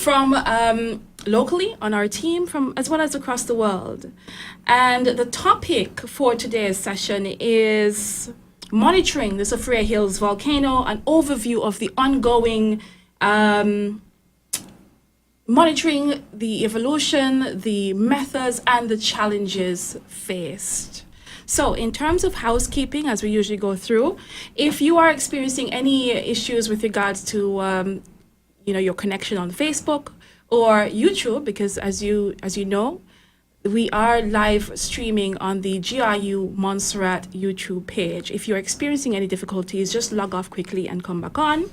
from locally on our team, from as well as across the world. And the topic for today's session is monitoring the Soufriere Hills Volcano, an overview of the ongoing monitoring, the evolution, the methods, and the challenges faced. So in terms of housekeeping, as we usually go through, if you are experiencing any issues with regards to your connection on Facebook or YouTube, because as you know, we are live streaming on the GRU Montserrat YouTube page. If you're experiencing any difficulties, just log off quickly and come back on.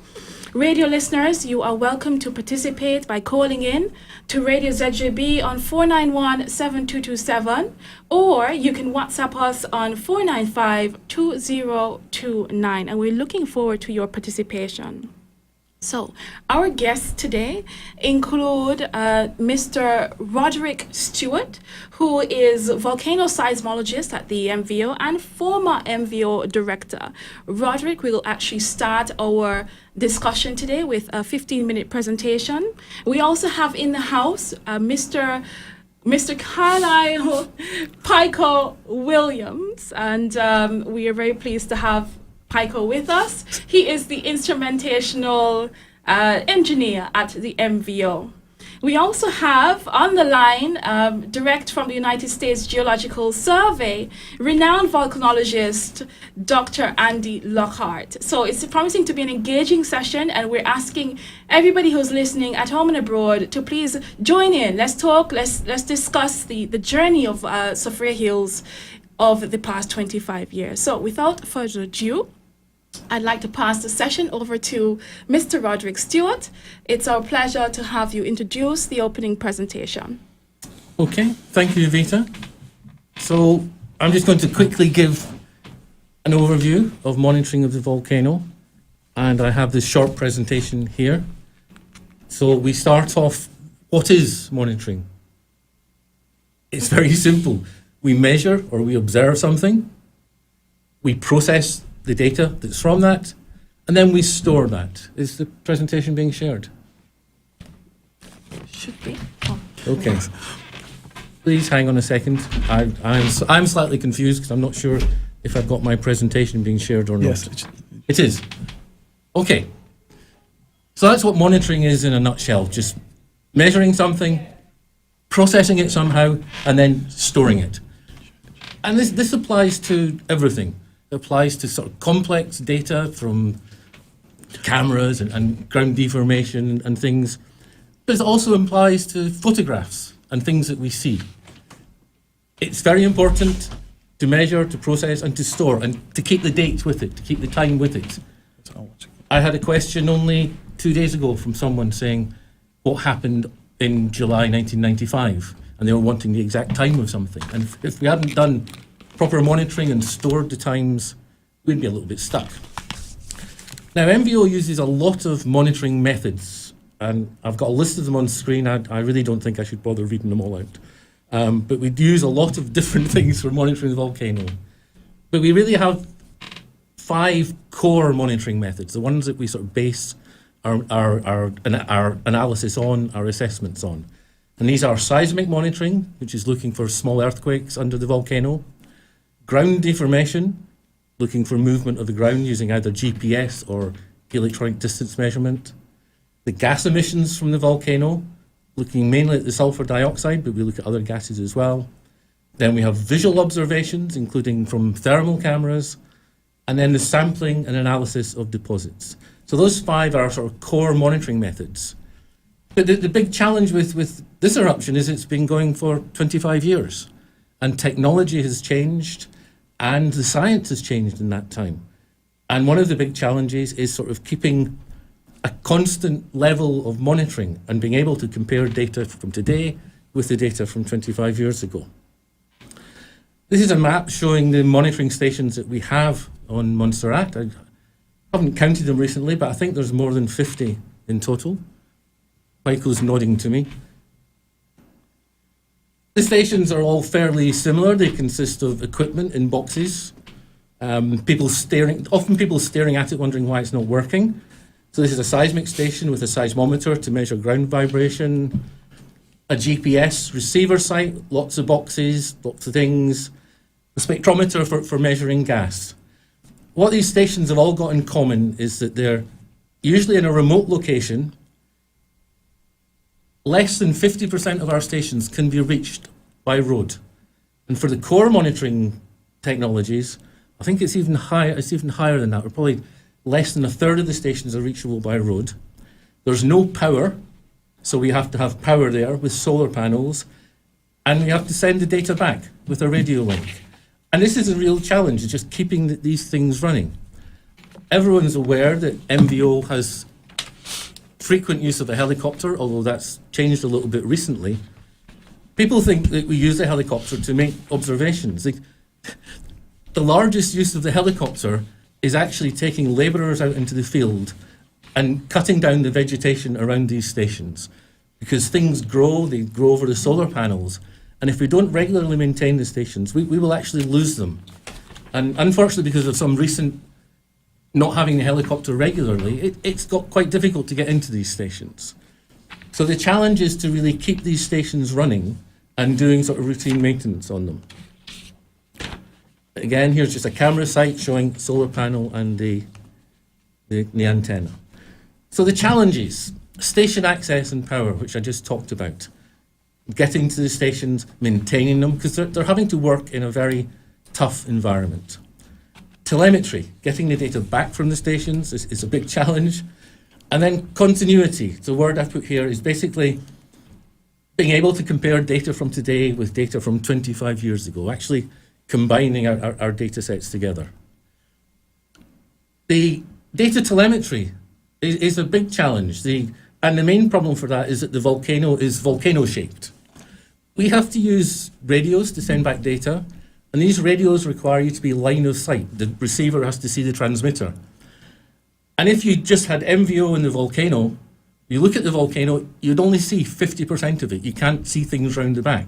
Radio listeners, you are welcome to participate by calling in to Radio ZJB on 491-7227, or you can WhatsApp us on 495-2029, and we're looking forward to your participation. So, our guests today include Mr. Roderick Stewart, who is volcano seismologist at the MVO and former MVO director. Roderick will actually start our discussion today with a 15-minute presentation. We also have in the house Mr. Carlisle Pico Williams, and we are very pleased to have Pico with us. He is the instrumentational engineer at the MVO. We also have on the line, direct from the United States Geological Survey, renowned volcanologist, Dr. Andy Lockhart. So it's promising to be an engaging session, and we're asking everybody who's listening at home and abroad to please join in. Let's talk, let's discuss the journey of Soufriere Hills of the past 25 years. So without further ado, I'd like to pass the session over to Mr. Roderick Stewart. It's our pleasure to have you introduce the opening presentation. Okay, thank you, Vita. So I'm just going to quickly give an overview of monitoring of the volcano, and I have this short presentation here. So we start off, what is monitoring? It's very simple. We measure or we observe something, we process the data that's from that, and then we store that. Is the presentation being shared? Should be. Oh. Okay. Please hang on a second. I'm slightly confused because I'm not sure if I've got my presentation being shared or not. Yes, it is. Okay. So that's what monitoring is in a nutshell. Just measuring something, processing it somehow, and then storing it. And this applies to everything. It applies to sort of complex data from cameras and ground deformation and things. But it also applies to photographs and things that we see. It's very important to measure, to process, and to store, and to keep the dates with it, to keep the time with it. I had a question only 2 days ago from someone saying what happened in July 1995, and they were wanting the exact time of something. And if we hadn't done proper monitoring and stored the times, we'd be a little bit stuck. Now, MVO uses a lot of monitoring methods, and I've got a list of them on screen. I really don't think I should bother reading them all out. But we use a lot of different things for monitoring the volcano. But we really have 5 core monitoring methods, the ones that we sort of base our analysis on, our assessments on. And these are seismic monitoring, which is looking for small earthquakes under the volcano. Ground deformation, looking for movement of the ground using either GPS or electronic distance measurement. The gas emissions from the volcano, looking mainly at the sulfur dioxide, but we look at other gases as well. Then we have visual observations, including from thermal cameras, and then the sampling and analysis of deposits. So those 5 are sort of core monitoring methods. But the big challenge with this eruption is it's been going for 25 years, and technology has changed, and the science has changed in that time. And one of the big challenges is sort of keeping a constant level of monitoring and being able to compare data from today with the data from 25 years ago. This is a map showing the monitoring stations that we have on Montserrat. I haven't counted them recently, but I think there's more than 50 in total. Michael's nodding to me. The stations are all fairly similar. They consist of equipment in boxes, often people staring at it wondering why it's not working. So this is a seismic station with a seismometer to measure ground vibration, a GPS receiver site, lots of boxes, lots of things, a spectrometer for measuring gas. What these stations have all got in common is that they're usually in a remote location. Less than 50% of our stations can be reached by road. And for the core monitoring technologies, I think it's even higher than that. We're probably less than a third of the stations are reachable by road. There's no power, so we have to have power there with solar panels, and we have to send the data back with a radio link. And this is a real challenge, is just keeping these things running. Everyone's aware that MVO has frequent use of a helicopter, although that's changed a little bit recently. People think that we use the helicopter to make observations. The largest use of the helicopter is actually taking labourers out into the field and cutting down the vegetation around these stations. Because things grow, they grow over the solar panels, and if we don't regularly maintain the stations, we will actually lose them. And unfortunately, because of some recent not having the helicopter regularly, it's got quite difficult to get into these stations. So the challenge is to really keep these stations running and doing sort of routine maintenance on them. Again, here's just a camera site showing solar panel and the antenna. So the challenges, station access and power, which I just talked about. Getting to the stations, maintaining them, because they're having to work in a very tough environment. Telemetry, getting the data back from the stations is a big challenge. And then continuity, the word I put here is basically being able to compare data from today with data from 25 years ago, actually combining our data sets together. The data telemetry is a big challenge. And the main problem for that is that the volcano is volcano-shaped. We have to use radios to send back data, and these radios require you to be line of sight. The receiver has to see the transmitter. And if you just had MVO in the volcano, you look at the volcano, you'd only see 50% of it. You can't see things round the back.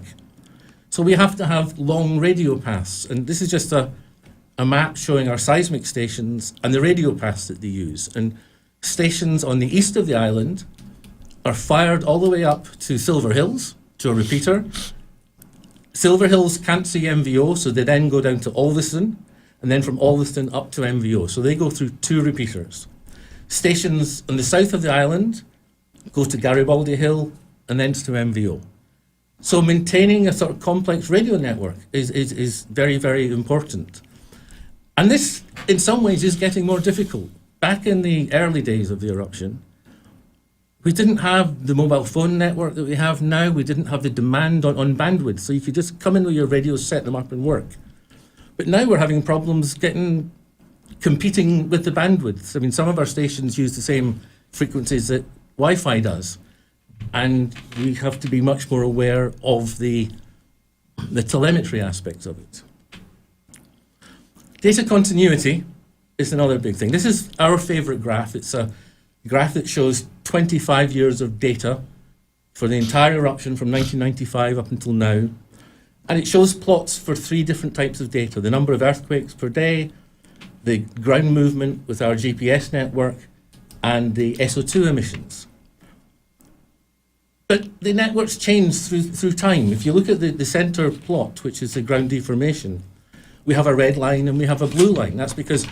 So we have to have long radio paths. And this is just a map showing our seismic stations and the radio paths that they use. And stations on the east of the island are fired all the way up to Soufriere Hills, to a repeater. Soufriere Hills can't see MVO, so they then go down to Alveston, and then from Alveston up to MVO. So they go through 2 repeaters. Stations on the south of the island go to Garibaldi Hill and then to MVO. So maintaining a sort of complex radio network is very, very important. And this, in some ways, is getting more difficult. Back in the early days of the eruption, we didn't have the mobile phone network that we have now. We didn't have the demand on bandwidth, so you could just come in with your radios, set them up and work. But now we're having problems competing with the bandwidth. I mean, some of our stations use the same frequencies that Wi-Fi does, and we have to be much more aware of the telemetry aspects of it. Data continuity is another big thing. This is our favorite graph. It's a graph that shows 25 years of data for the entire eruption from 1995 up until now. And it shows plots for 3 different types of data: the number of earthquakes per day, the ground movement with our GPS network, and the SO2 emissions. But the networks change through time. If you look at the center plot, which is the ground deformation, we have a red line and we have a blue line. That's because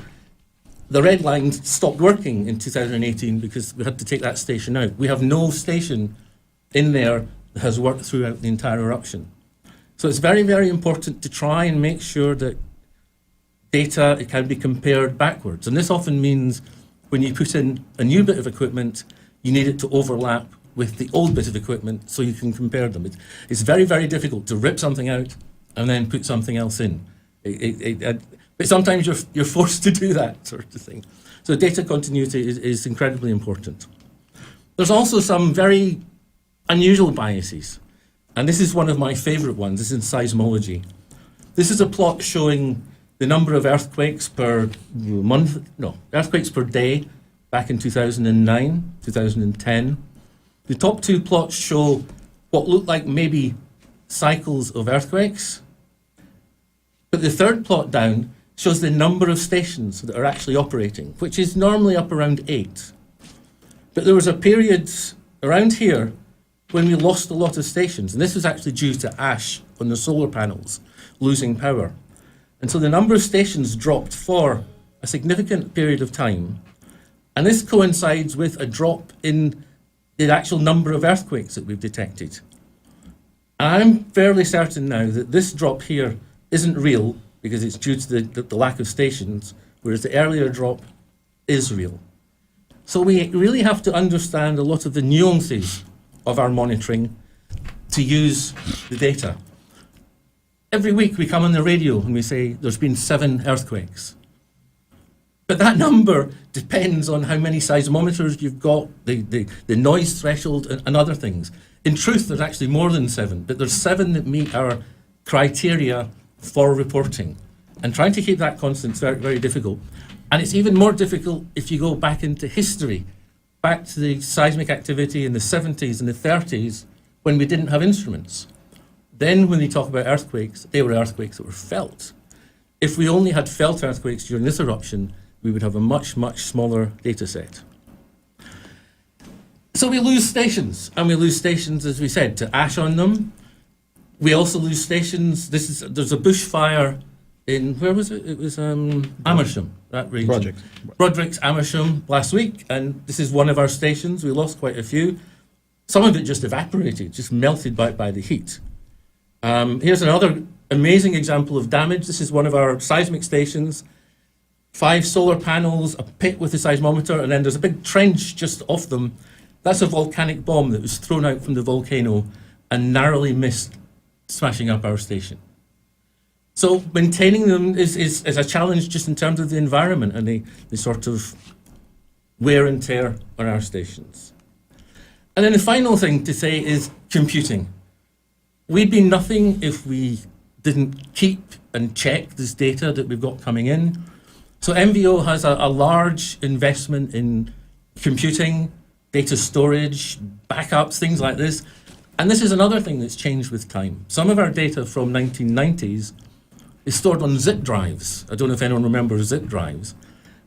the red line stopped working in 2018 because we had to take that station out. We have no station in there that has worked throughout the entire eruption. So it's very, very important to try and make sure that data can be compared backwards. And this often means when you put in a new bit of equipment, you need it to overlap with the old bit of equipment so you can compare them. It's very, very difficult to rip something out and then put something else in. But sometimes you're forced to do that sort of thing. So data continuity is incredibly important. There's also some very unusual biases. And this is one of my favorite ones. This is in seismology. This is a plot showing the number of earthquakes per day back in 2009, 2010. The top 2 plots show what look like maybe cycles of earthquakes. But the third plot down shows the number of stations that are actually operating, which is normally up around 8. But there was a period around here when we lost a lot of stations, and this was actually due to ash on the solar panels losing power. And so the number of stations dropped for a significant period of time, and this coincides with a drop in the actual number of earthquakes that we've detected. And I'm fairly certain now that this drop here isn't real because it's due to the lack of stations, whereas the earlier drop is real. So we really have to understand a lot of the nuances of our monitoring to use the data. Every week we come on the radio and we say there's been 7 earthquakes. But that number depends on how many seismometers you've got, the noise threshold and other things. In truth, there's actually more than 7, but there's 7 that meet our criteria for reporting. And trying to keep that constant is very, very difficult. And it's even more difficult if you go back into history, back to the seismic activity in the 70s and the 30s when we didn't have instruments. Then when they talk about earthquakes, they were earthquakes that were felt. If we only had felt earthquakes during this eruption, we would have a much, much smaller data set. So we lose stations, and we lose stations, as we said, to ash on them. We also lose stations. There's a bushfire in, where was it? It was Amersham, that region. Broderick's Amersham last week, and this is one of our stations. We lost quite a few. Some of it just evaporated, just melted by the heat. Here's another amazing example of damage. This is one of our seismic stations. 5 solar panels, a pit with a seismometer, and then there's a big trench just off them. That's a volcanic bomb that was thrown out from the volcano and narrowly missed smashing up our station. So maintaining them is a challenge just in terms of the environment and the sort of wear and tear on our stations. And then the final thing to say is computing. We'd be nothing if we didn't keep and check this data that we've got coming in. So MVO has a large investment in computing, data storage, backups, things like this. And this is another thing that's changed with time. Some of our data from 1990s is stored on zip drives. I don't know if anyone remembers zip drives.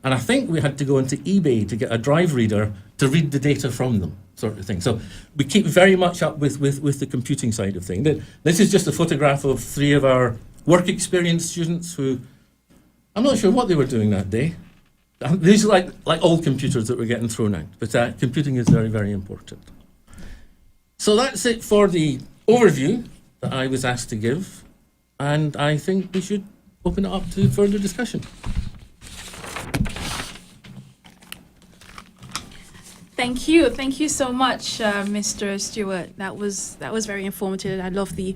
And I think we had to go into eBay to get a drive reader to read the data from them, sort of thing. So we keep very much up with the computing side of things. This is just a photograph of 3 of our work experience students who, I'm not sure what they were doing that day. These are like old computers that were getting thrown out. But computing is very, very important. So that's it for the overview that I was asked to give. And I think we should open it up to further discussion. Thank you so much, Mr. Stewart. That was very informative. I love the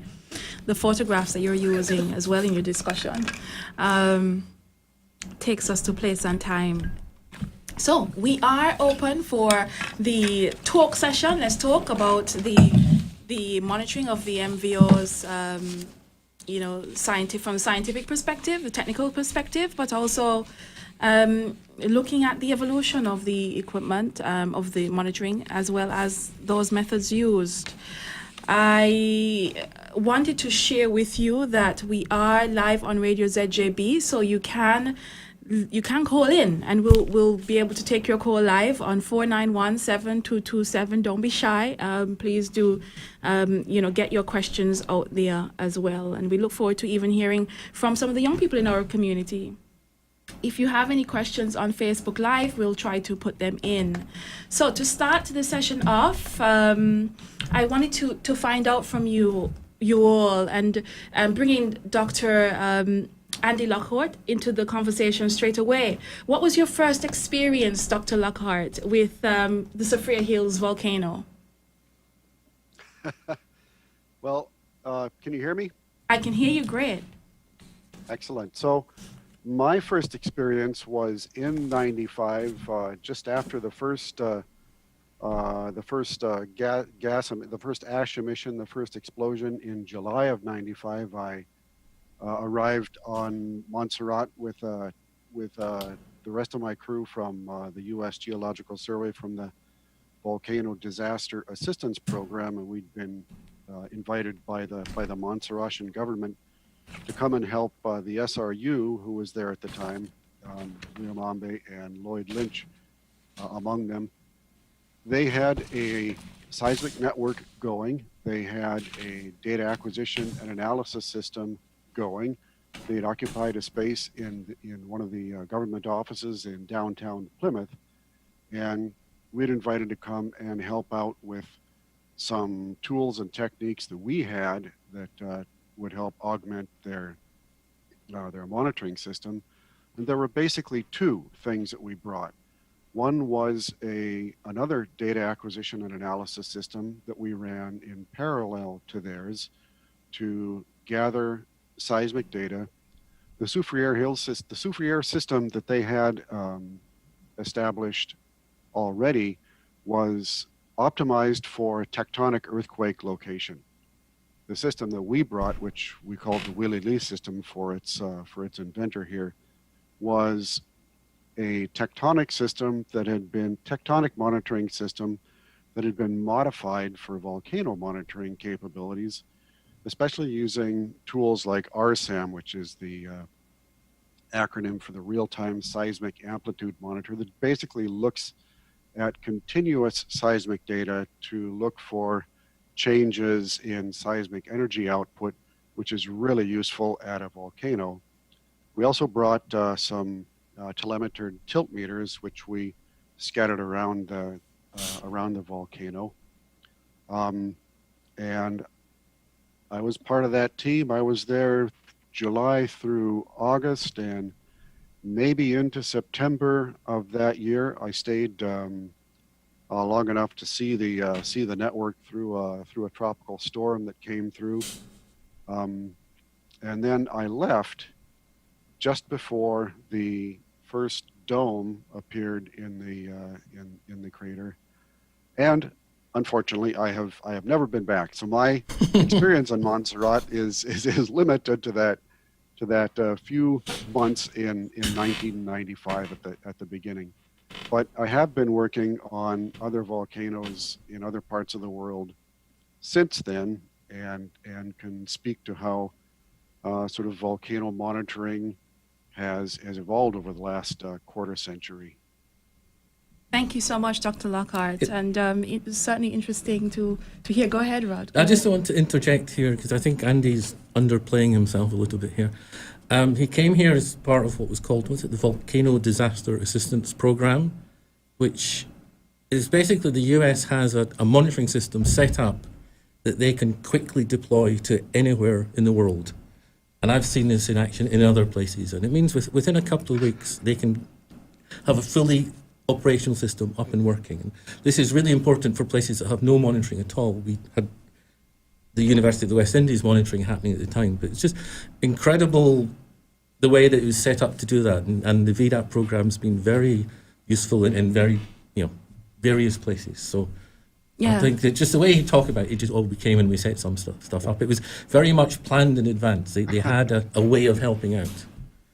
photographs that you're using as well in your discussion. Takes us to place and time. So we are open for the talk session. Let's talk about the monitoring of the MVO's, from a scientific perspective, the technical perspective, but also looking at the evolution of the equipment, of the monitoring, as well as those methods used. I wanted to share with you that we are live on Radio ZJB, so you can call in, and we'll be able to take your call live on 491-7227. Don't be shy. Please do, get your questions out there as well. And we look forward to even hearing from some of the young people in our community. If you have any questions on Facebook Live, we'll try to put them in. So to start the session off, I wanted to find out from you all, and bringing Dr. Andy Lockhart into the conversation straight away. What was your first experience, Dr. Lockhart, with the Soufriere Hills Volcano? Well, can you hear me? I can hear you great. Excellent. So my first experience was in '95, just after the first ash emission, the first explosion in July of '95. I arrived on Montserrat with the rest of my crew from the U.S. Geological Survey from the Volcano Disaster Assistance Program, and we'd been invited by the Montserratian government to come and help the SRU, who was there at the time, Liam Ambe and Lloyd Lynch among them, they had a seismic network going. They had a data acquisition and analysis system going. They had occupied a space in one of the government offices in downtown Plymouth, and we'd invited to come and help out with some tools and techniques that we had that would help augment their monitoring system. And there were basically two things that we brought. One was another data acquisition and analysis system that we ran in parallel to theirs to gather seismic data. The Soufriere system that they had established already was optimized for tectonic earthquake location. The system that we brought, which we called the Willy Lee system for its inventor here, was a tectonic monitoring system that had been modified for volcano monitoring capabilities, especially using tools like RSAM, which is the acronym for the real-time seismic amplitude monitor, that basically looks at continuous seismic data to look for changes in seismic energy output, which is really useful at a volcano. We also brought some telemetry tilt meters, which we scattered around the volcano. And I was part of that team. I was there July through August, and maybe into September of that year. I stayed long enough to see the network through a tropical storm that came through, and then I left just before the first dome appeared in the crater, and unfortunately, I have never been back. So my experience on Montserrat is limited to that few months in 1995 at the beginning. But I have been working on other volcanoes in other parts of the world since then, and can speak to how sort of volcano monitoring has evolved over the last quarter century. Thank you so much, Dr. Lockhart. And it was certainly interesting to hear. Go ahead, Rod. I just want to interject here because I think Andy's underplaying himself a little bit here. He came here as part of what was called, the Volcano Disaster Assistance Program, which is basically the US has a monitoring system set up that they can quickly deploy to anywhere in the world. And I've seen this in action in other places. And it means within a couple of weeks, they can have a fully operational system up and working. And this is really important for places that have no monitoring at all. We had the University of the West Indies monitoring happening at the time, but it's just incredible the way that it was set up to do that. And the VDAP program's been very useful in very, various places. So I think that just the way he talked about it, we came and we set some stuff up. It was very much planned in advance. They had a way of helping out.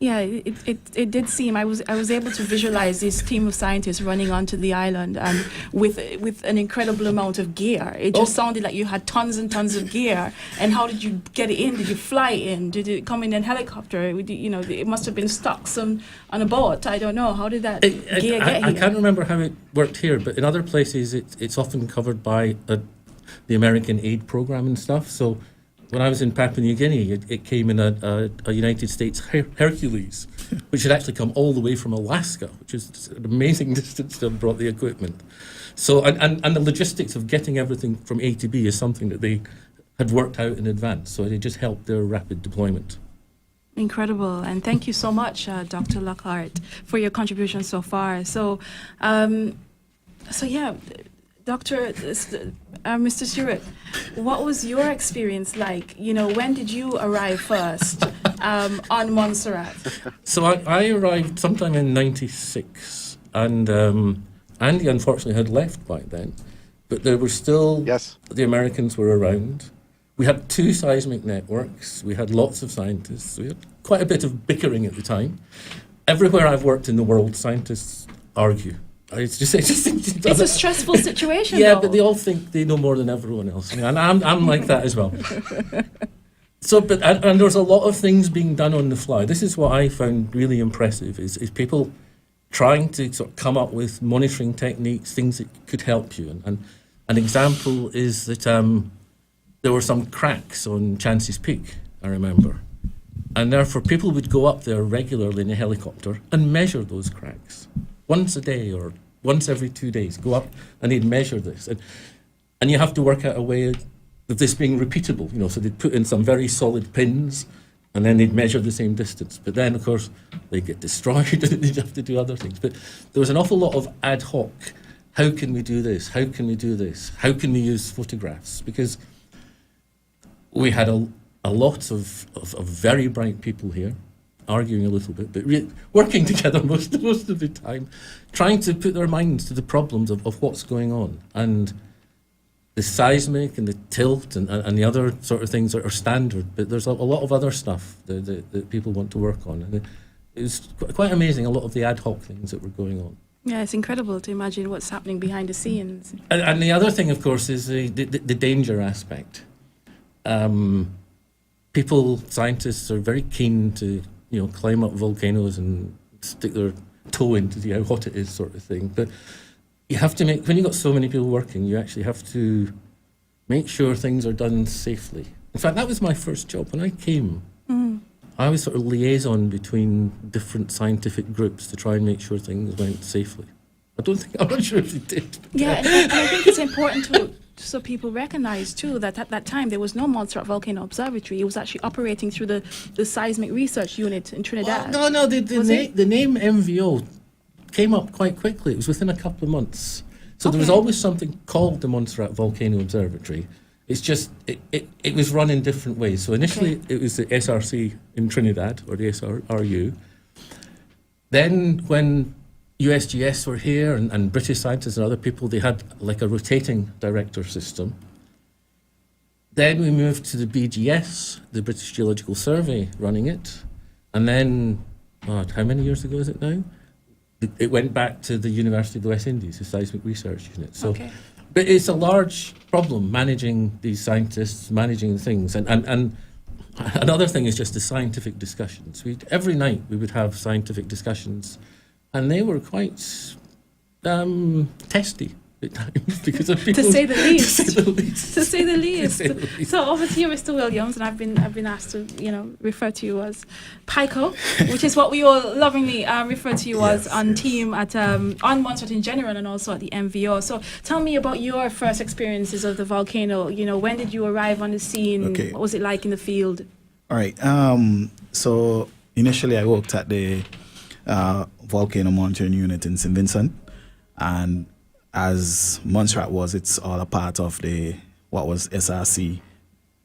Yeah, it did seem, I was able to visualize this team of scientists running onto the island and with an incredible amount of gear. It just sounded like you had tons and tons of gear. And how did you get it in? Did you fly in? Did it come in a helicopter? It must have been stuck on a boat. I don't know. How did that gear get here? I can't remember how it worked here, but in other places it's often covered by the American aid program and stuff. So when I was in Papua New Guinea, it came in a United States Hercules, which had actually come all the way from Alaska, which is an amazing distance to have brought the equipment. So, and the logistics of getting everything from A to B is something that they had worked out in advance. So it just helped their rapid deployment. Incredible. And thank you so much, Dr. Lockhart, for your contribution so far. So yeah, Mr. Stewart, what was your experience like? When did you arrive first on Montserrat? So I arrived sometime in '96, and Andy unfortunately had left by then, but there were still, the Americans were around. We had 2 seismic networks. We had lots of scientists. We had quite a bit of bickering at the time. Everywhere I've worked in the world, scientists argue. It's a stressful situation. Yeah, though. but they all think they know more than everyone else, and I'm like that as well. So, and there's a lot of things being done on the fly. This is what I found really impressive: is people trying to sort of come up with monitoring techniques, things that could help you. And an example is that there were some cracks on Chance's Peak, I remember. And therefore, people would go up there regularly in a helicopter and measure those cracks once a day or once every 2 days. Go up and they'd measure this. And you have to work out a way of this being repeatable. So they'd put in some very solid pins and then they'd measure the same distance. But then, of course, they get destroyed and they'd have to do other things. But there was an awful lot of ad hoc. How can we do this? How can we do this? How can we use photographs? Because we had a lot of very bright people here, arguing a little bit, but working together most of the time, trying to put their minds to the problems of what's going on. And the seismic and the tilt and the other sort of things are standard, but there's a lot of other stuff that people want to work on. And it was quite amazing, a lot of the ad hoc things that were going on. Yeah, it's incredible to imagine what's happening behind the scenes. And the other thing, of course, is the danger aspect. Scientists are very keen to, climb up volcanoes and stick their toe in to see how hot it is, sort of thing. But you have to when you've got so many people working, you actually have to make sure things are done safely. In fact, that was my first job. When I came, I was sort of liaison between different scientific groups to try and make sure things went safely. I'm not sure if they did. Yeah, and I think it's important so people recognize too that at that time there was no Montserrat Volcano Observatory. It was actually operating through the seismic research unit in Trinidad. Well, no, the name MVO came up quite quickly. It was within a couple of months. So there was always something called the Montserrat Volcano Observatory. It's just, it was run in different ways. So initially it was the SRC in Trinidad, or the SRU. Then when USGS were here and British scientists and other people, they had like a rotating director system. Then we moved to the BGS, the British Geological Survey, running it. And then, how many years ago is it now? It went back to the University of the West Indies, the Seismic Research Unit. So, but it's a large problem managing these scientists, managing things. And another thing is just the scientific discussions. Every night we would have scientific discussions, and they were quite testy at times because of people. To say the least. To say the least. So over to you, Mr. Williams, and I've been asked to refer to you as Pico, which is what we all lovingly refer to you as on team at on Montserrat in general and also at the MVO. So tell me about your first experiences of the volcano. When did you arrive on the scene? Okay. What was it like in the field? All right. So initially I worked at the volcano monitoring unit in St. Vincent, and as Montserrat was, it's all a part of what was SRC,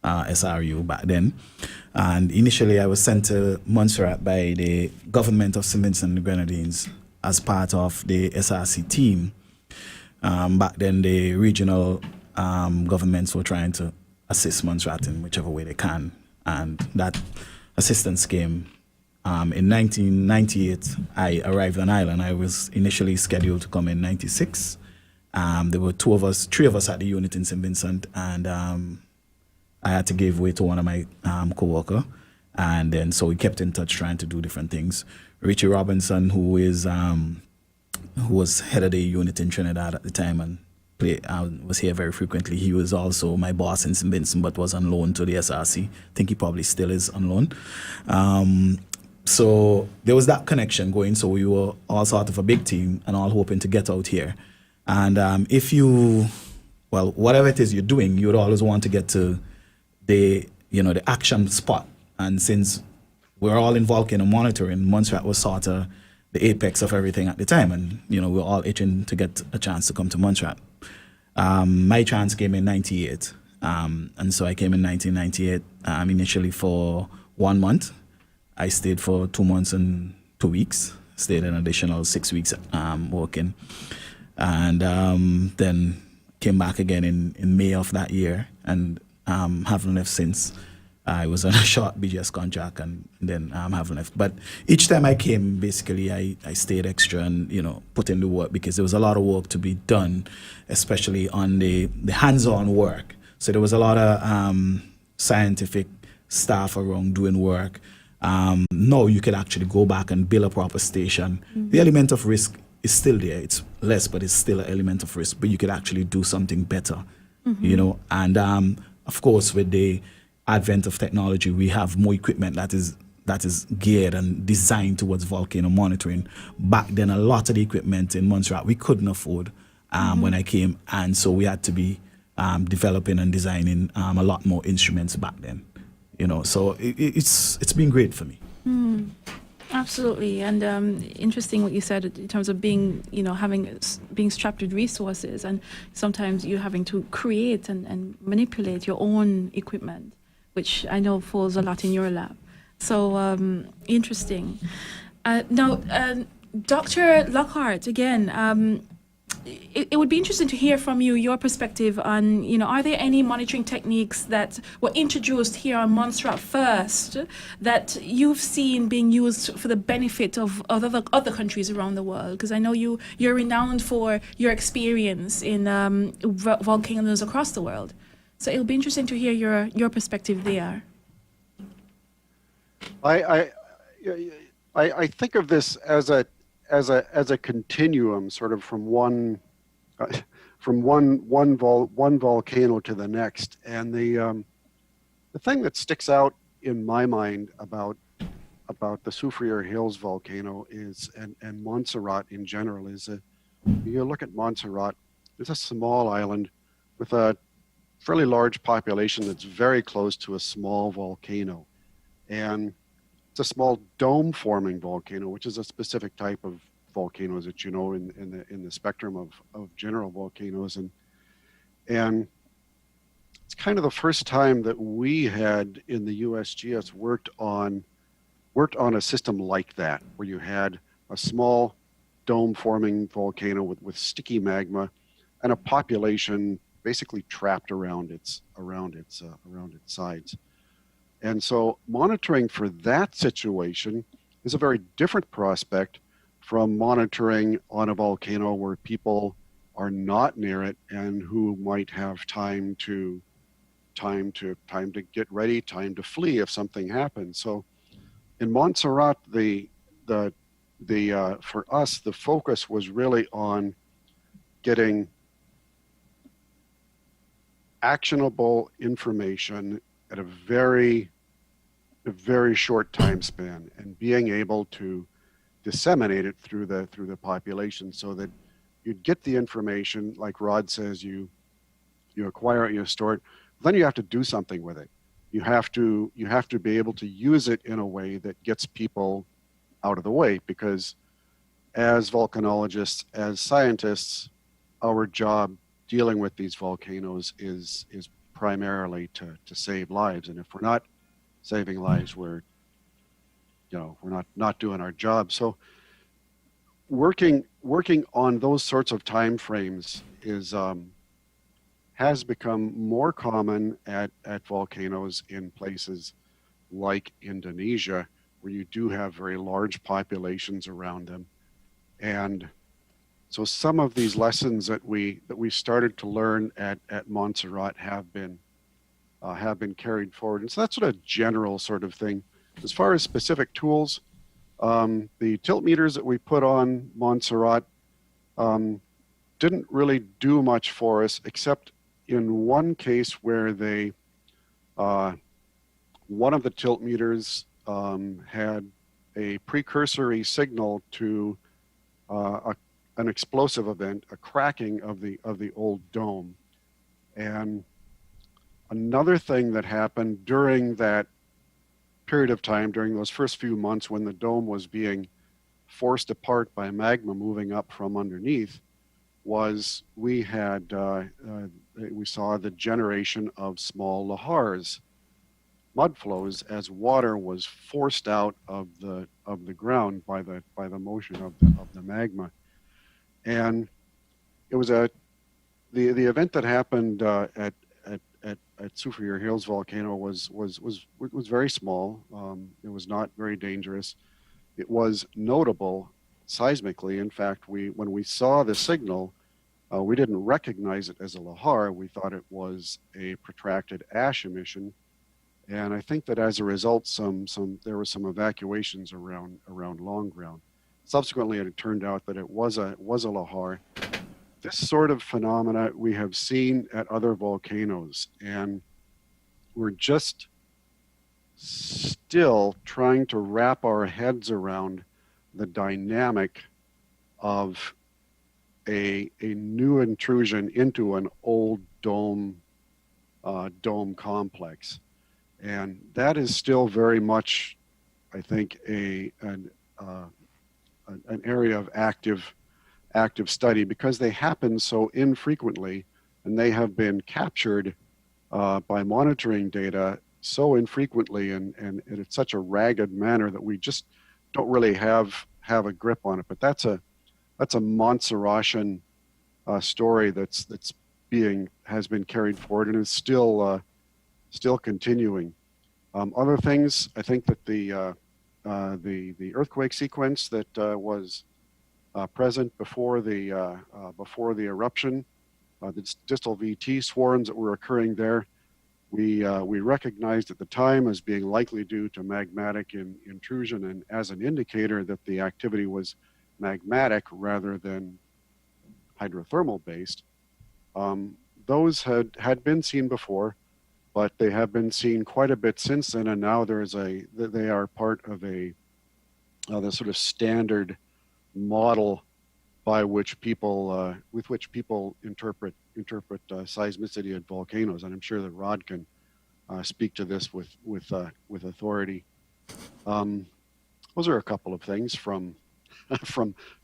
SRU back then. And initially I was sent to Montserrat by the government of St. Vincent and the Grenadines as part of the SRC team. Back then the regional governments were trying to assist Montserrat in whichever way they can. And that assistance came. In 1998, I arrived on island. I was initially scheduled to come in 96. There were three of us at the unit in St. Vincent, and I had to give way to one of my co-worker. And then so we kept in touch trying to do different things. Richie Robinson, who was head of the unit in Trinidad at the time and was here very frequently. He was also my boss in St. Vincent, but was on loan to the SRC. I think he probably still is on loan. So there was that connection going. So we were all sort of a big team and all hoping to get out here. And whatever it is you're doing, you would always want to get to the action spot. And since we're all in volcano monitoring, Montserrat was sort of the apex of everything at the time. And, we're all itching to get a chance to come to Montserrat. My chance came in 98. And so I came in 1998, initially for 1 month. I stayed for 2 months and 2 weeks, stayed an additional 6 weeks working. And then came back again in May of that year and haven't left since. I was on a short BGS contract and then haven't left. But each time I came, basically, I stayed extra and, put in the work because there was a lot of work to be done, especially on the hands-on work. So there was a lot of scientific staff around doing work. Now you could actually go back and build a proper station. The element of risk is still there. It's less, but it's still an element of risk. But you could actually do something better, you know. And of course, with the advent of technology, we have more equipment that is geared and designed towards volcano monitoring. Back then, a lot of the equipment in Montserrat we couldn't afford when I came, and so we had to be developing and designing a lot more instruments back then. You know, so it's been great for me. Absolutely, and interesting what you said in terms of being, you know, being strapped with resources, and sometimes you having to create and manipulate your own equipment, which I know falls a lot in your lap. So interesting. Now, Dr. Lockhart, again, it would be interesting to hear from you your perspective on, you know, are there any monitoring techniques that were introduced here on Montserrat first that you've seen being used for the benefit of other countries around the world? Because I know you're renowned for your experience in volcanoes across the world. So it'll be interesting to hear your perspective there. I think of this as a continuum, sort of from one volcano to the next. And the thing that sticks out in my mind about the Soufriere Hills Volcano is, and Montserrat in general, is you look at Montserrat, it's a small island with a fairly large population that's very close to a small volcano. And it's a small dome-forming volcano, which is a specific type of volcanoes that you know in the spectrum of general volcanoes, and it's kind of the first time that we had in the USGS worked on a system like that, where you had a small dome-forming volcano with sticky magma and a population basically trapped around its sides. And so monitoring for that situation is a very different prospect from monitoring on a volcano where people are not near it and who might have time to get ready, time to flee if something happens. So in Montserrat, for us, the focus was really on getting actionable information at a very short time span and being able to disseminate it through the population so that you'd get the information, like Rod says, you acquire it, you store it, then you have to do something with it. You have to be able to use it in a way that gets people out of the way, because as volcanologists, as scientists, our job dealing with these volcanoes is primarily to save lives. And if we're not saving lives, we're not doing our job. So working on those sorts of time frames has become more common at volcanoes in places like Indonesia, where you do have very large populations around them. And so some of these lessons that we started to learn at Montserrat have been carried forward. And so that's sort of general sort of thing. As far as specific tools, the tilt meters that we put on Montserrat didn't really do much for us, except in one case where one of the tilt meters had a precursory signal to an explosive event, a cracking of the old dome. And another thing that happened during that period of time, during those first few months when the dome was being forced apart by magma moving up from underneath, was we saw the generation of small lahars, mud flows, as water was forced out of the ground by the motion of the magma. And it was the event that happened at Soufriere Hills Volcano was very small. It was not very dangerous. It was notable seismically. In fact, when we saw the signal, we didn't recognize it as a lahar. We thought it was a protracted ash emission, And I think that as a result, there were some evacuations around long ground. Subsequently, it turned out that it was a lahar. This sort of phenomena we have seen at other volcanoes, and we're just still trying to wrap our heads around the dynamic of a new intrusion into an old dome complex. And that is still very much, I think, an area of active study, because they happen so infrequently, and they have been captured by monitoring data so infrequently and in such a ragged manner that we just don't really have a grip on it. But that's a Montserratian story has been carried forward and is still continuing. Other things, I think that the earthquake sequence that was present before the eruption, the distal VT swarms that were occurring there, we recognized at the time as being likely due to magmatic intrusion, and as an indicator that the activity was magmatic rather than hydrothermal based. Those had been seen before, but they have been seen quite a bit since then, and now they are part of the sort of standard model by which people interpret seismicity at volcanoes, and I'm sure that Rod can speak to this with authority. Those are a couple of things from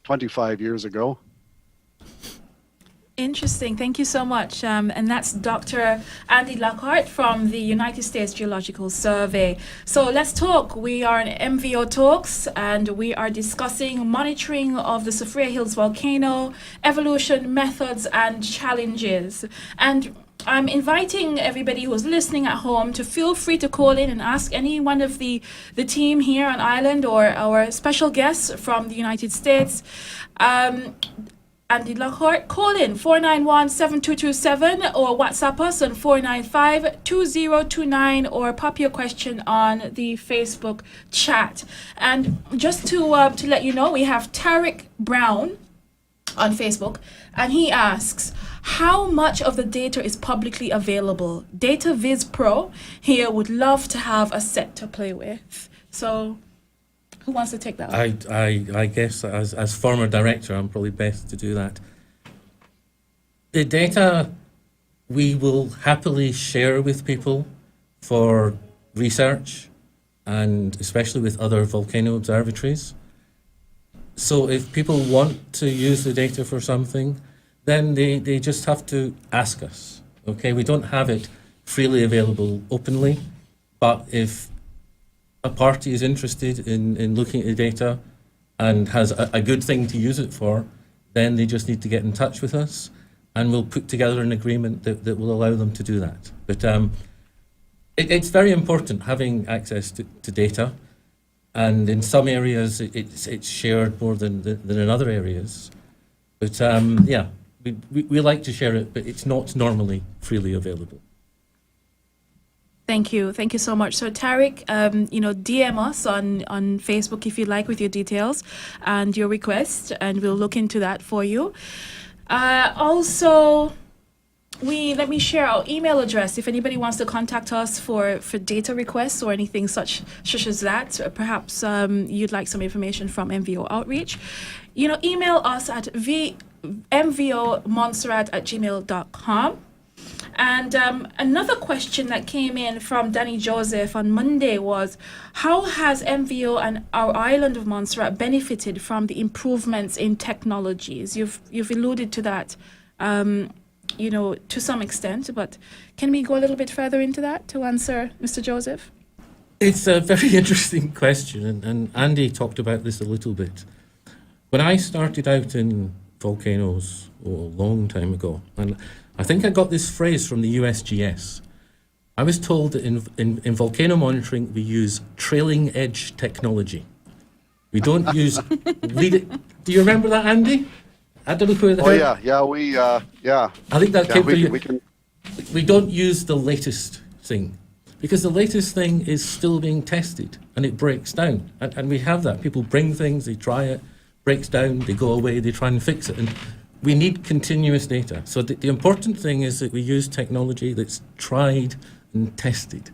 25 years ago. Interesting. Thank you so much. And that's Dr. Andy Lockhart from the United States Geological Survey. So let's talk. We are in MVO Talks, and we are discussing monitoring of the Soufriere Hills Volcano, evolution, methods, and challenges. And I'm inviting everybody who's listening at home to feel free to call in and ask any one of the team here on island or our special guests from the United States. Andy Lockhart, call in 491-7227 or WhatsApp us on 495-2029 or pop your question on the Facebook chat. And just to let you know, we have Tarek Brown on Facebook, and he asks, how much of the data is publicly available? Data Viz Pro here would love to have a set to play with. So who wants to take that one? I guess as former director, I'm probably best to do that. The data we will happily share with people for research, and especially with other volcano observatories. So if people want to use the data for something, then they just have to ask us. Okay, we don't have it freely available openly, but if a party is interested in looking at the data and has a good thing to use it for, then they just need to get in touch with us, and we'll put together an agreement that will allow them to do that. But it's very important having access to data, and in some areas it's shared more than in other areas. But yeah, we like to share it, but it's not normally freely available. Thank you so much. So Tarek, DM us on Facebook if you like with your details and your request, and we'll look into that for you. Also, let me share our email address if anybody wants to contact us for data requests or anything such as that. Perhaps you'd like some information from MVO Outreach. Email us at mvomontserrat@gmail.com. And another question that came in from Danny Joseph on Monday was, how has MVO and our island of Montserrat benefited from the improvements in technologies? You've alluded to that, to some extent, but can we go a little bit further into that to answer, Mr. Joseph? It's a very interesting question, and Andy talked about this a little bit. When I started out in volcanoes a long time ago, and I think I got this phrase from the USGS. I was told that in volcano monitoring, we use trailing edge technology. We don't use lead. Do you remember that, Andy? I don't know who. Yeah. I think that came from you. We don't use the latest thing. because the latest thing is still being tested and it breaks down. And we have that. People bring things, they try it, breaks down, they go away, they try and fix it. And we need continuous data. So the important thing is that we use technology that's tried and tested.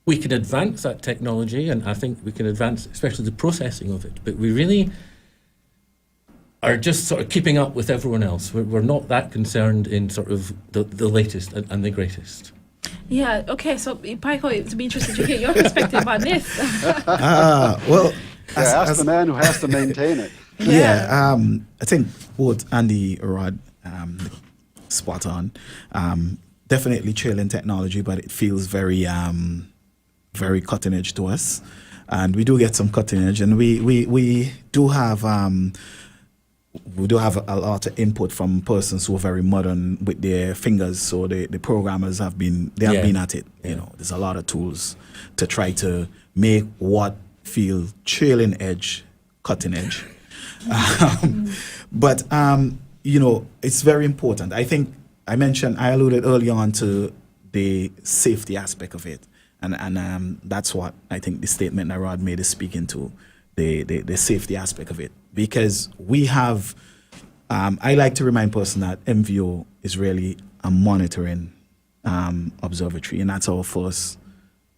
We can advance that technology, and I think we can advance especially the processing of it, but we really are just sort of keeping up with everyone else. We're not that concerned in sort of the latest and the greatest. Yeah, okay, so Paiko, it'd be interesting to hear your perspective on this. Well, Ask the man who has to maintain it. Yeah, I think both Andy or Rod spot on. Definitely trailing technology, but it feels very very cutting edge to us, and we do get some cutting edge, and we do have a lot of input from persons who are very modern with their fingers. So the programmers have been at it. You know, there's a lot of tools to try to make what feel trailing edge, cutting edge. But you know, it's very important. I think I alluded early on to the safety aspect of it, and that's what I think the statement that Rod made is speaking to, the safety aspect of it, because we have. I like to remind person that MVO is really a monitoring observatory, and that's our first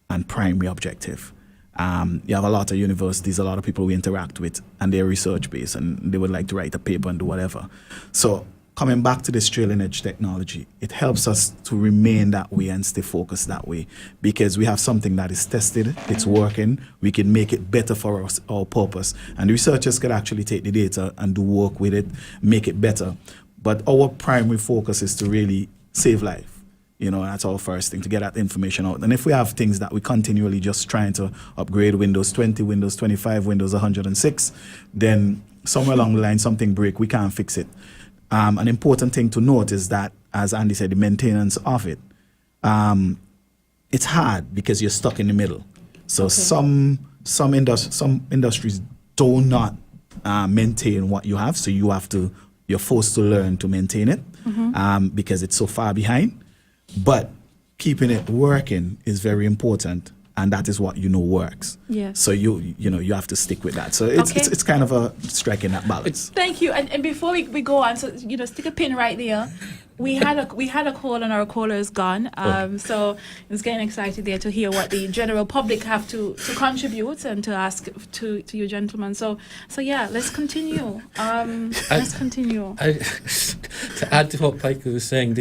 and primary objective. You have a lot of universities, a lot of people we interact with, and they're research based, and they would like to write a paper and do whatever. So coming back to this trailing edge technology, it helps us to remain that way and stay focused that way, because we have something that is tested, it's working, we can make it better for us, our purpose, and researchers can actually take the data and do work with it, make it better. But our primary focus is to really save life. You know, that's our first thing, to get that information out. And if we have things that we continually just trying to upgrade Windows 20, Windows 25, Windows 106, then somewhere along the line something break, we can't fix it. An important thing to note is that, as Andy said, the maintenance of it, it's hard because you're stuck in the middle. So some industries do not maintain what you have, so you're forced to learn to maintain it because it's so far behind. But keeping it working is very important, and that is what works. Yes. So you have to stick with that. So it's kind of a striking that balance. Thank you. And before we go on, so stick a pin right there. We had a call, and our caller is gone. So it's getting excited there to hear what the general public have to contribute and to ask to you gentlemen. So yeah, let's continue. Let's continue. To add to what Paiko was saying,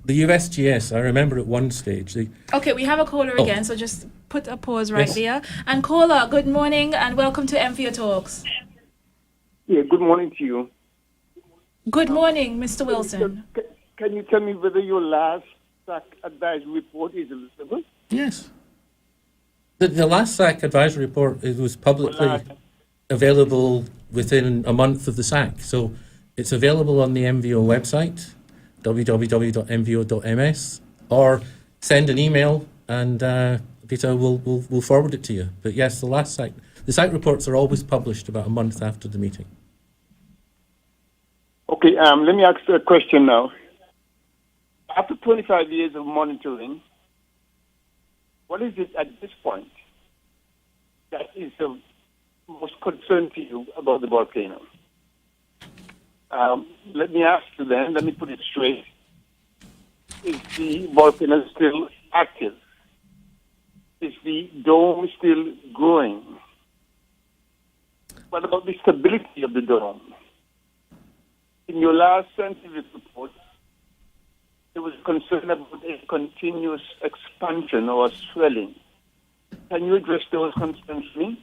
the USGS, I remember at one stage. Okay, we have a caller again, so just put a pause right there. And caller, good morning and welcome to MVO Talks. Yeah, good morning to you. Good morning, Mr. Wilson. Can you tell me whether your last SAC advisory report is available? Yes. The last SAC advisory report, it was publicly available within a month of the SAC. So it's available on the MVO website, www.mvo.ms, or send an email and Peter will forward it to you. But yes, the SAC reports are always published about a month after the meeting. Okay, let me ask a question now. After 25 years of monitoring, what is it at this point that is the most concern to you about the volcano? Let me put it straight. Is the volcano still active? Is the dome still growing? What about the stability of the dome? In your last scientific report, there was concern about a continuous expansion or swelling. Can you address those concerns for me?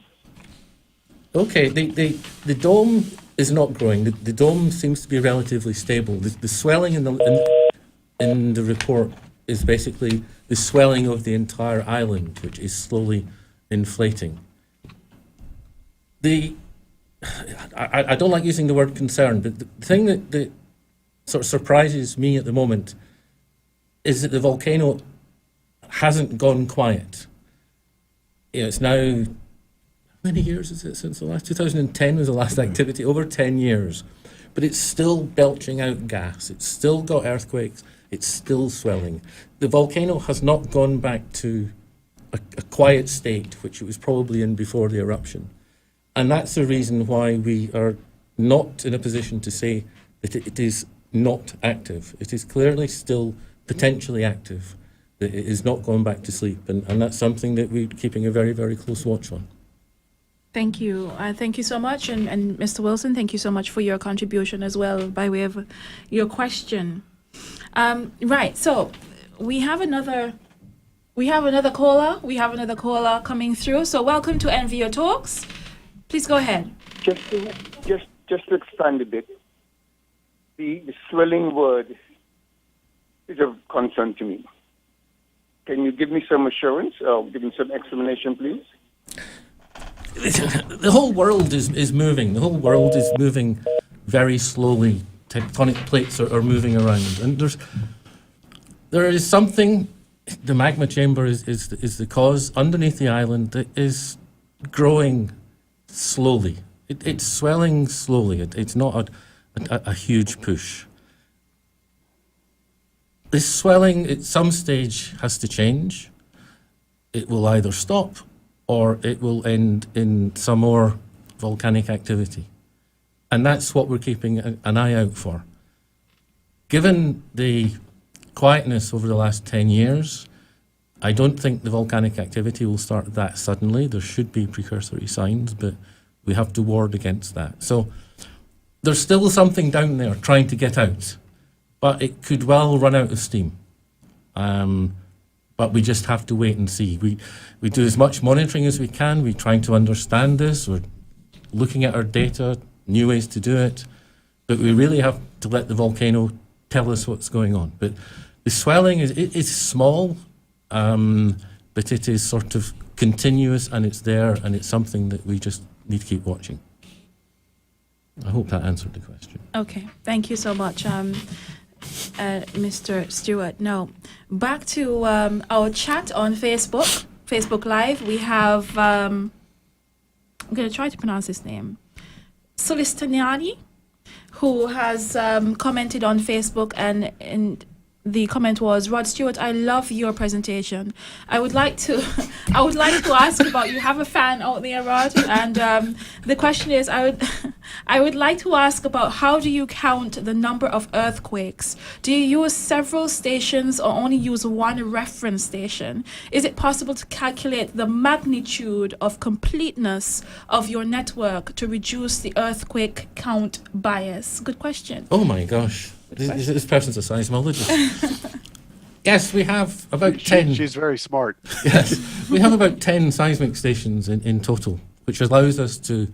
Okay, the dome is not growing. The dome seems to be relatively stable. The swelling in the report is basically the swelling of the entire island, which is slowly inflating. I don't like using the word concern, but the thing that sort of surprises me at the moment is that the volcano hasn't gone quiet. It's now, how many years is it since the last? 2010 was the last activity, over 10 years. But it's still belching out gas. It's still got earthquakes. It's still swelling. The volcano has not gone back to a quiet state, which it was probably in before the eruption. And that's the reason why we are not in a position to say that it is not active. It is clearly still potentially active. It is not going back to sleep. And that's something that we're keeping a very, very close watch on. Thank you. Thank you so much. And Mr. Wilson, thank you so much for your contribution as well by way of your question. Right, so we have another caller. We have another caller coming through. So welcome to MVO Talks. Please go ahead. Just to expand a bit, the swelling word is of concern to me. Can you give me some assurance or give me some explanation, please? The whole world is moving. The whole world is moving very slowly. Tectonic plates are moving around, and there is something. The magma chamber is the cause underneath the island that is growing slowly. It's swelling slowly. It's not a huge push. This swelling at some stage has to change. It will either stop or it will end in some more volcanic activity. And that's what we're keeping an eye out for. Given the quietness over the last 10 years, I don't think the volcanic activity will start that suddenly. There should be precursory signs, but we have to ward against that. So there's still something down there trying to get out, but it could well run out of steam. But we just have to wait and see. We do as much monitoring as we can. We're trying to understand this. We're looking at our data, new ways to do it. But we really have to let the volcano tell us what's going on. But the swelling is small, but it is sort of continuous, and it's there, and it's something that we just need to keep watching. I hope that answered the question. Okay, thank you so much, Mr. Stewart. Now, back to our chat on Facebook Live. We have, I'm going to try to pronounce his name, Solistaniani, who has commented on Facebook, and the comment was, Rod Stewart, I love your presentation. I would like to ask about, you have a fan out there, Rod, and the question is, I would like to ask about, how do you count the number of earthquakes? Do you use several stations or only use one reference station? Is it possible to calculate the magnitude of completeness of your network to reduce the earthquake count bias? Good question. Oh my gosh. This person's a seismologist. Yes, we have about 10. She's very smart. Yes, we have about 10 seismic stations in total, which allows us to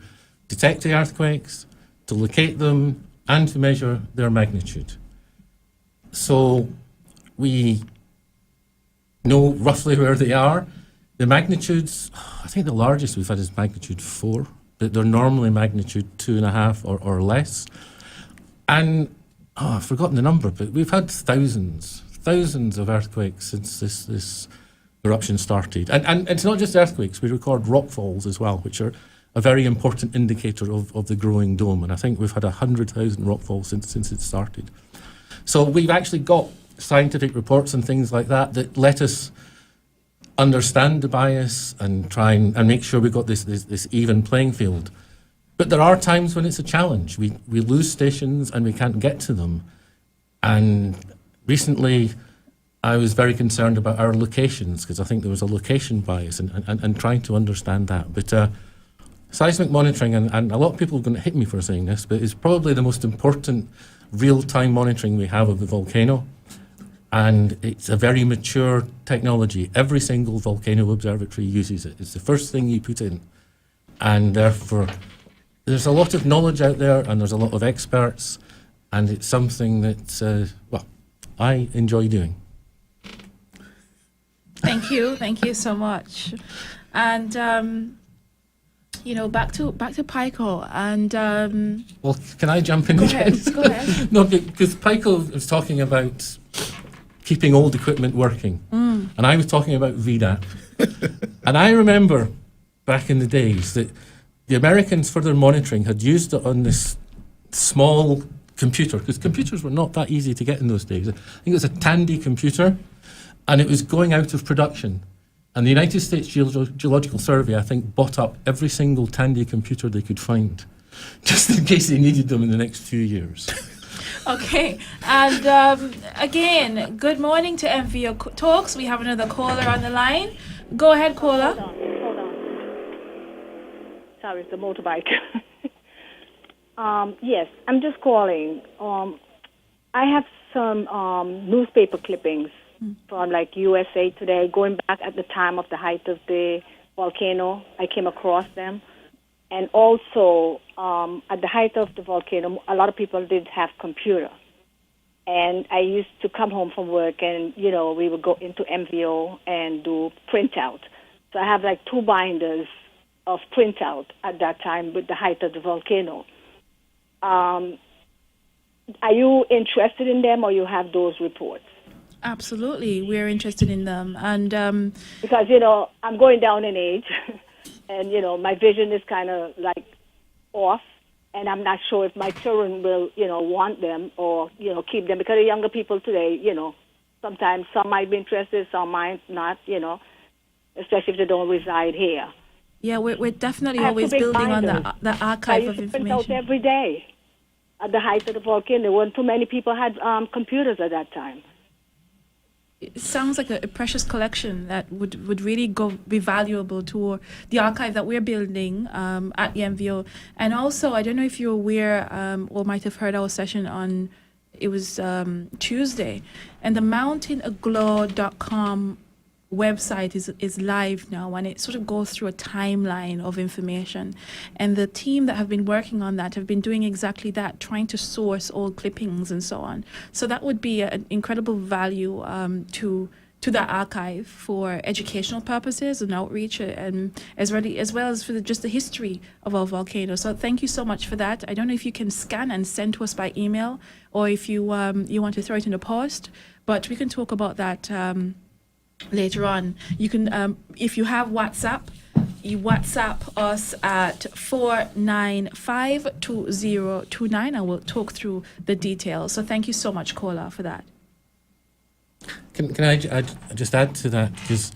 detect the earthquakes, to locate them, and to measure their magnitude. So we know roughly where they are. The magnitudes, I think the largest we've had is magnitude 4, but they're normally magnitude 2.5 or less. And I've forgotten the number, but we've had thousands of earthquakes since this eruption started. And it's not just earthquakes, we record rockfalls as well, which are a very important indicator of the growing dome. And I think we've had 100,000 rockfalls since it started. So we've actually got scientific reports and things like that let us understand the bias and try and make sure we've got this even playing field. But there are times when it's a challenge. We lose stations and we can't get to them. And recently, I was very concerned about our locations, because I think there was a location bias and trying to understand that. But seismic monitoring, and a lot of people are going to hit me for saying this, but it's probably the most important real-time monitoring we have of the volcano. And it's a very mature technology. Every single volcano observatory uses it. It's the first thing you put in. And therefore, there's a lot of knowledge out there, and there's a lot of experts, and it's something that, I enjoy doing. Thank you so much. And back to Pico, and well, can I jump in? Go ahead. No, because Pico was talking about keeping old equipment working, and I was talking about VDAP. And I remember back in the days that the Americans, for their monitoring, had used it on this small computer, because computers were not that easy to get in those days. I think it was a Tandy computer, and it was going out of production. And the United States Geological Survey, I think, bought up every single Tandy computer they could find, just in case they needed them in the next few years. Okay, and again, good morning to MVO Talks. We have another caller on the line. Go ahead, caller. Hold on. Sorry, it's a motorbike. Yes, I'm just calling. I have some newspaper clippings from like USA Today, going back at the time of the height of the volcano. I came across them. And also, at the height of the volcano, a lot of people did have computer. And I used to come home from work and, you know, we would go into MVO and do printout. So I have like 2 binders of printout at that time with the height of the volcano. Are you interested in them, or you have those reports? Absolutely, we're interested in them. And because, you know, I'm going down in age. And, you know, my vision is kind of like off, and I'm not sure if my children will, you know, want them or, you know, keep them. Because the younger people today, you know, sometimes some might be interested, some might not, you know, especially if they don't reside here. yeah, we're definitely always building on the archive of I used to print out information. every day at the height of the volcano. There weren't too many people had computers at that time. It sounds like a precious collection that would really be valuable to the archive that we're building at the MVO. And also, I don't know if you're aware or might have heard our session on, it was Tuesday, and the mountainaglow.com website is live now, and it sort of goes through a timeline of information. And the team that have been working on that have been doing exactly that, trying to source old clippings and so on. So that would be an incredible value to that archive for educational purposes and outreach, and as well as for just the history of our volcano. So thank you so much for that. I don't know if you can scan and send to us by email, or if you want to throw it in a post, but we can talk about that later on. You can, if you have WhatsApp, you WhatsApp us at 4952029. I will talk through the details. So thank you so much, Kola, for that. Can I just add to that? Because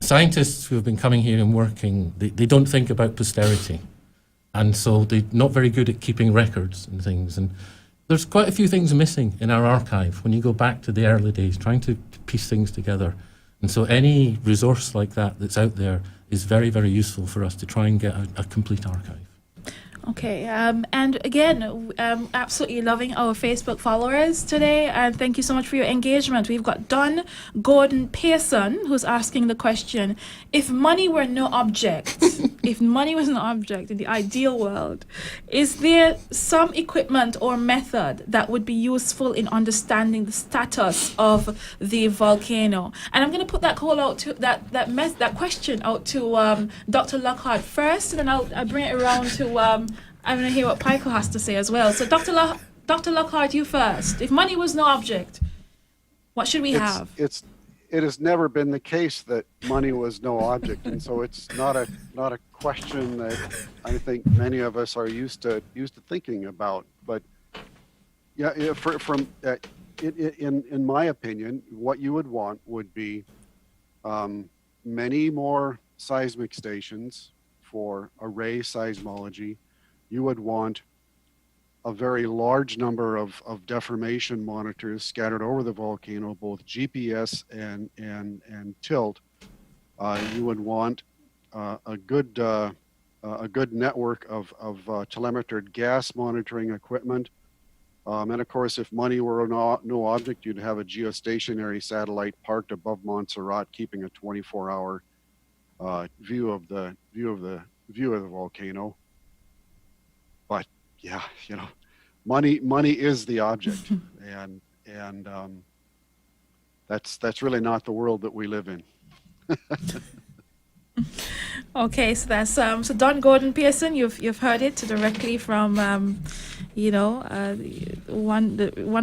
scientists who have been coming here and working, they don't think about posterity. And so they're not very good at keeping records and things. And there's quite a few things missing in our archive when you go back to the early days, trying to piece things together. And so any resource like that that's out there is very, very useful for us to try and get a complete archive. Okay, and again, absolutely loving our Facebook followers today, and thank you so much for your engagement. We've got Don Gordon Pearson, who's asking the question, if money were no object, if money was an object in the ideal world, is there some equipment or method that would be useful in understanding the status of the volcano? And I'm going to put that call out to that question out to Dr. Lockhart first, and then I'll bring it around to I'm going to hear what Pico has to say as well. So Dr. Lockhart, you first. If money was no object, what should we have? It has never been the case that money was no object, and so it's not a question that I think many of us are used to thinking about. But yeah, in my opinion, what you would want would be many more seismic stations for array seismology. You would want a very large number of deformation monitors scattered over the volcano, both GPS and tilt. You would want a good network of telemetred gas monitoring equipment. And of course, if money were no object, you'd have a geostationary satellite parked above Montserrat, keeping a 24-hour view of the volcano. But yeah, you know, money is the object, and that's really not the world that we live in. Okay, so that's so Don Gordon Pearson, you've heard it directly from one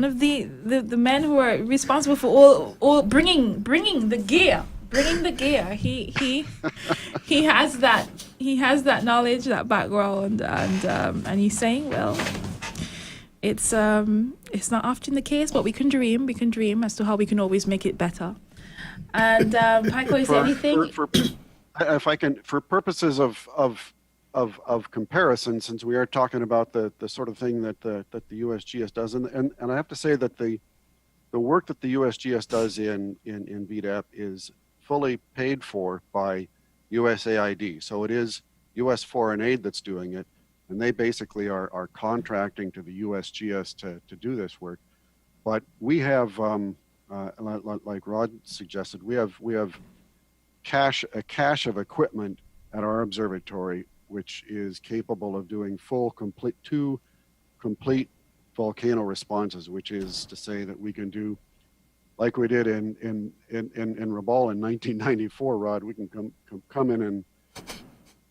of the men who are responsible for all bringing the gear. He has that knowledge, that background, and he's saying, well, it's not often the case, but we can dream as to how we can always make it better. And Pico, is there anything? If I can, for purposes of comparison, since we are talking about the sort of thing that the USGS does, and I have to say that the work that the USGS does in VDAP is fully paid for by USAID. So it is U.S. foreign aid that's doing it, and they basically are contracting to the USGS to do this work. But we have, like Rod suggested, we have a cache of equipment at our observatory, which is capable of doing two complete volcano responses, which is to say that we can do, like we did in Rabaul in 1994, Rod, we can come in and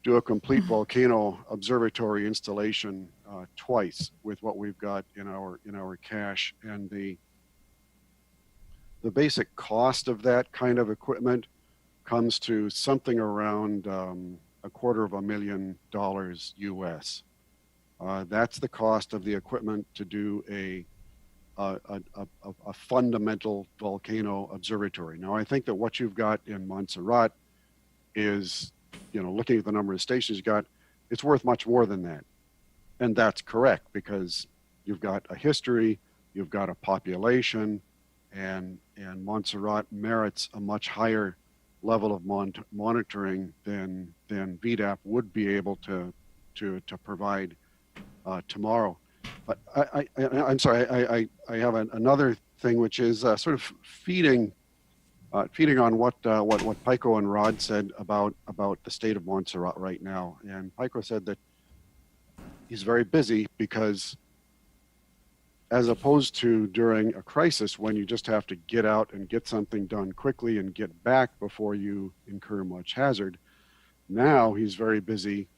do a complete volcano observatory installation twice with what we've got in our cache. And the basic cost of that kind of equipment comes to something around $250,000 US. That's the cost of the equipment to do a fundamental volcano observatory. Now, I think that what you've got in Montserrat is, looking at the number of stations you got, it's worth much more than that. And that's correct, because you've got a history, you've got a population, and Montserrat merits a much higher level of monitoring than VDAP would be able to provide tomorrow. But I'm sorry, I have another thing, which is sort of feeding on what Pico and Rod said about the state of Montserrat right now. And Pico said that he's very busy because, as opposed to during a crisis when you just have to get out and get something done quickly and get back before you incur much hazard, now he's very busy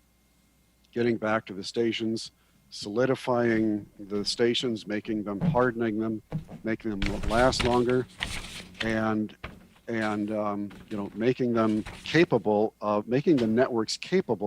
getting back to the stations, solidifying the stations, making them, hardening them, making them last longer, and making them capable of, making the networks capable